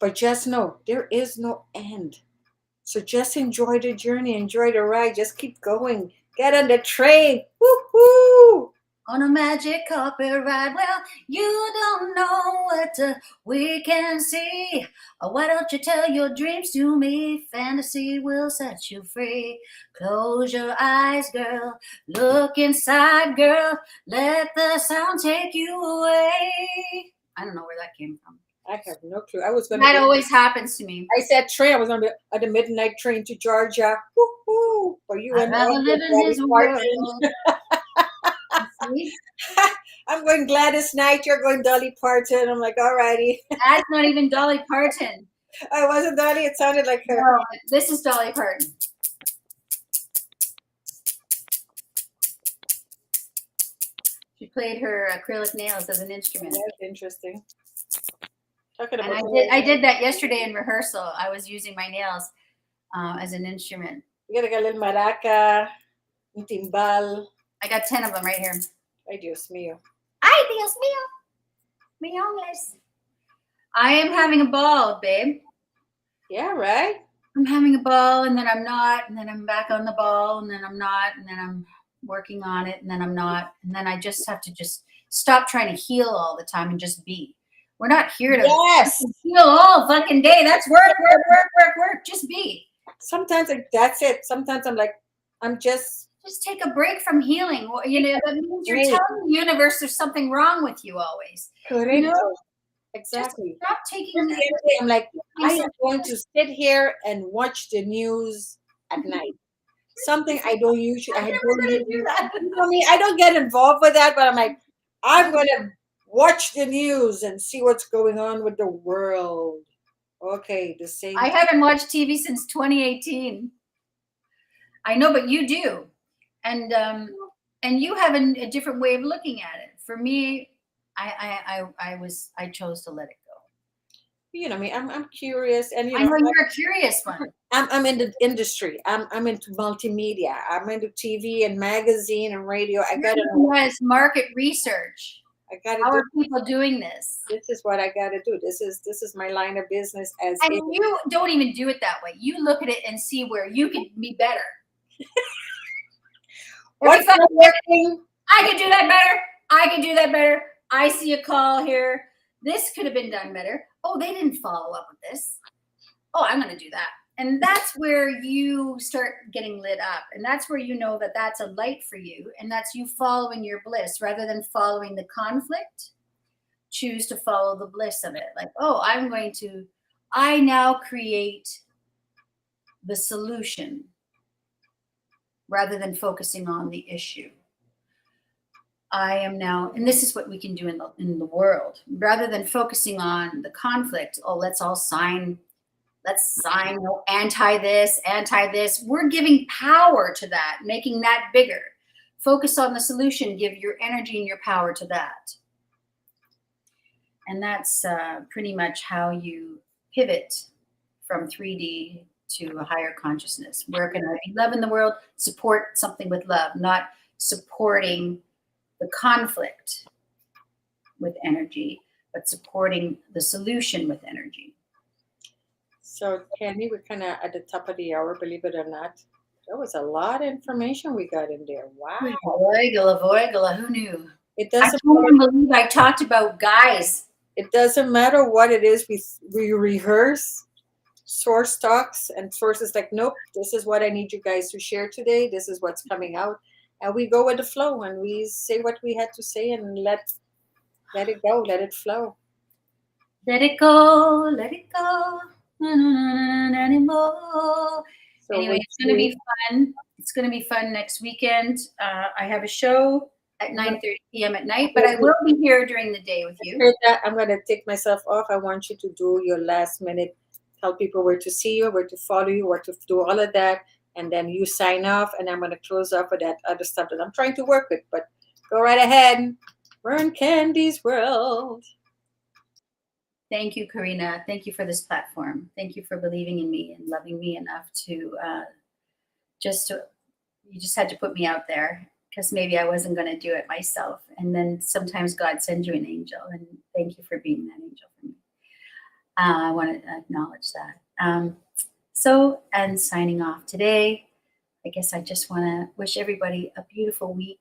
But just know there is no end. So just enjoy the journey, enjoy the ride, just keep going. Get on the train. Woo-hoo! On a magic carpet ride. Well, you don't know what we can see. Why don't you tell your dreams to me? Fantasy will set you free. Close your eyes, girl. Look inside, girl. Let the sound take you away. I don't know where that came from. I have no clue. I was going That always happens to me. I said train. I was on the midnight train to Georgia. Woo-hoo! For you I'd and rather all live the in his Dolly world. Parton. See? I'm going Gladys Knight. You're going Dolly Parton. I'm like, all righty. That's not even Dolly Parton. I wasn't Dolly. It sounded like her. No, this is Dolly Parton. She played her acrylic nails as an instrument. That's interesting. Talking And about I did that yesterday in rehearsal. I was using my nails as an instrument. You gotta get a little maraca, un timbal. I got 10 of them right here. Ay, Dios mío. Ay, Dios mío. Mi homeless. I am having a ball, babe. Yeah, right? I'm having a ball, and then I'm not, and then I'm back on the ball, and then I'm not, and then I'm working on it, and then I'm not. And then I just have to just stop trying to heal all the time and just be. We're not here to heal all fucking day. That's work. Just be. Sometimes that's it. Sometimes I'm like, I'm just just take a break from healing. Well, that means you're Great. telling the universe there's something wrong with you always. You know, Correcto. just Exactly. stop Just taking the that. other day, I'm like, I am going to sit here and watch the news at night. Something I don't usually, I I'm never don't gonna do usually, that. you know me, I don't get involved with that, but I'm like, I'm going to watch the news and see what's going on with the world. Okay, the same I thing. haven't watched TV since 2018. I know, but you do, and you have a different way of looking at it. For me, I chose to let it go. You know me, I'm curious, and I know you're a curious one. I'm in the industry. I'm into multimedia. I'm into TV and magazine and radio. I gotta know. Yes, market research. I gotta How do. are people doing this? This is what I gotta do. This is my line of business as And it. you don't even do it that way. You look at it and see where you could be better. Every What's five not minutes, working? I could do that better. I could do that better. I see a call here. This could have been done better. Oh, they didn't follow up with this. Oh, I'm going to do that. And that's where you start getting lit up. And that's where you know that that's a light for you. And that's you following your bliss rather than following the conflict. Choose to follow the bliss of it. Like, oh, I now create the solution rather than focusing on the issue. I am now, and this is what we can do in the world, rather than focusing on the conflict. Oh, let's sign anti this, anti this. We're giving power to that, making that bigger. Focus on the solution, give your energy and your power to that. And that's pretty much how you pivot from 3D to a higher consciousness. Where can I be love in the world? Support something with love, not supporting the conflict with energy, but supporting the solution with energy. So, Candy, we're kind of at the top of the hour, believe it or not. There was a lot of information we got in there. Wow. Voigala, who knew? It I doesn't can't matter. even believe I talked about guys. It doesn't matter what it is. We rehearse. Source talks, and source is like, nope, this is what I need you guys to share today. This is what's coming out, and we go with the flow, and we say what we had to say, and let it go, let it flow. Let it go, let it go. Anymore. So Anyway, which it's going to be fun. It's going to be fun next weekend. I have a show at 9:30 p.m. at night, but I will be here during the day with you. heard that, I'm gonna take myself off. I want you to do your last minute. Tell people where to see you, where to follow you, where to do all of that, and then you sign off. And I'm gonna close up with that other stuff that I'm trying to work with. But go right ahead. We're in Candy's world. Thank you, Karina. Thank you for this platform. Thank you for believing in me and loving me enough to you just had to put me out there because maybe I wasn't going to do it myself. And then sometimes God sends you an angel, and thank you for being that angel for me. I want to acknowledge that. And signing off today, I guess I just want to wish everybody a beautiful week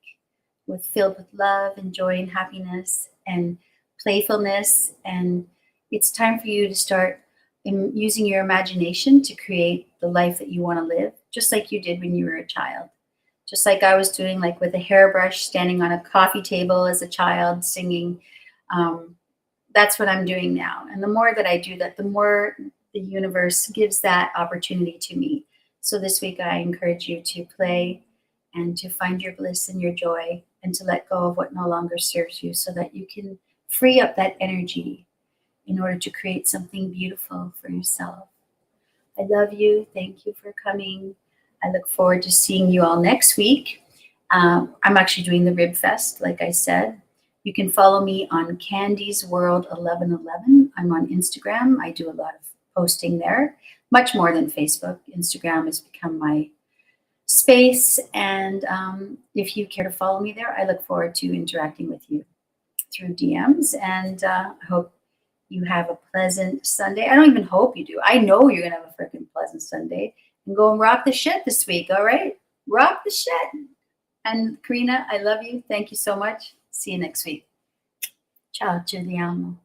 filled with love and joy and happiness and playfulness. And it's time for you to start using your imagination to create the life that you want to live, just like you did when you were a child. Just like I was doing, like with a hairbrush, standing on a coffee table as a child, singing. That's what I'm doing now. And the more that I do that, the more the universe gives that opportunity to me. So this week, I encourage you to play and to find your bliss and your joy and to let go of what no longer serves you so that you can free up that energy in order to create something beautiful for yourself. I love you. Thank you for coming. I look forward to seeing you all next week. I'm actually doing the Rib Fest, like I said. You can follow me on Candy's World 1111. I'm on Instagram. I do a lot of posting there, much more than Facebook. Instagram has become my space. And if you care to follow me there, I look forward to interacting with you through DMs. And I hope you have a pleasant Sunday. I don't even hope you do. I know you're going to have a freaking pleasant Sunday. And go and rock the shit this week, all right? Rock the shit. And Karina, I love you. Thank you so much. See you next week. Ciao, Giuliano.